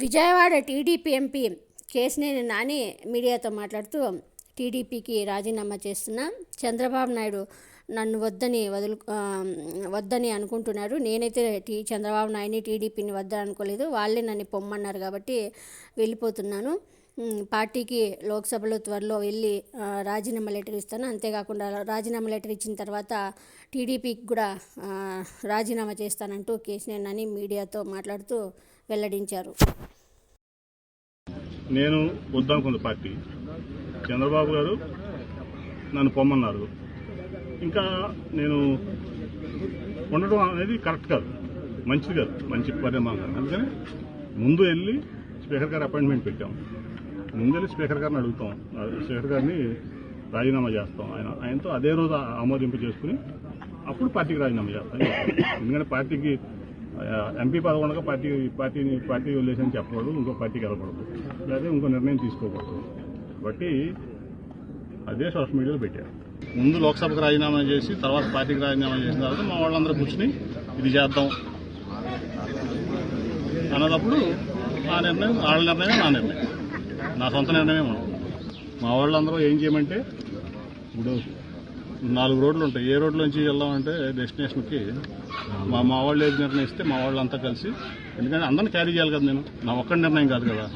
Vijayawada TDP MP Kesineni Nani మీడియాతో మాట్లాడుతూ టీడీపీకి రాజీనామా చేస్తున్నా, చంద్రబాబు నాయుడు నన్ను వద్దని అనుకుంటున్నారు. నేనైతే చంద్రబాబు నాయుడిని టీడీపీని వద్దని అనుకోలేదు. వాళ్ళే నన్ను పొమ్మన్నారు కాబట్టి వెళ్ళిపోతున్నాను. పార్టీకి లోక్సభలో త్వరలో వెళ్ళి రాజీనామా లెటర్ ఇస్తాను. అంతేకాకుండా రాజీనామా లెటర్ ఇచ్చిన తర్వాత టీడీపీకి కూడా రాజీనామా చేస్తానంటూ కేశినేని నాని మీడియాతో మాట్లాడుతూ వెల్లడించారు. నేను వద్దనుకున్న పార్టీ చంద్రబాబు గారు నన్ను పొమ్మన్నారు. ఇంకా నేను ఉండడం అనేది కరెక్ట్ కాదు, మంచిది కాదు, మంచి పరిణామం కాదు. అందుకని ముందు వెళ్ళి స్పీకర్ గారు అపాయింట్మెంట్ పెట్టాం. ముందు వెళ్ళి స్పీకర్ గారిని అడుగుతాం, స్పీకర్ గారిని రాజీనామా చేస్తాం. ఆయనతో అదే రోజు ఆమోదింపు చేసుకుని అప్పుడు పార్టీకి రాజీనామా చేస్తాం. ఎందుకంటే పార్టీకి ఎంపీ పదవి ఉండగా పార్టీ వదిలేసని చెప్పకూడదు, ఇంకో పార్టీకి వెళ్ళకూడదు, లేదా ఇంకో నిర్ణయం తీసుకోకూడదు. కాబట్టి అదే సోషల్ మీడియాలో పెట్టారు. ముందు లోక్సభకు రాజీనామా చేసి తర్వాత పార్టీకి రాజీనామా చేసిన తర్వాత మా వాళ్ళందరూ కూర్చుని ఇది చేద్దాం అన్నదప్పుడు ఆ నిర్ణయం వాళ్ళ నిర్ణయమే నా నిర్ణయం, నా సొంత నిర్ణయమే ఉండదు. మా వాళ్ళందరూ ఏం చేయమంటే ఇప్పుడు 4 రోడ్లు ఉంటాయి. ఏ రోడ్ల నుంచి వెళ్దామంటే డెస్టినేషన్కి మా వాళ్ళు ఏది నిర్ణయిస్తే మా వాళ్ళంతా కలిసి, ఎందుకంటే అందరిని క్యారీ చేయాలి కదా, నేను నా ఒక్కడి నిర్ణయం కాదు కదా.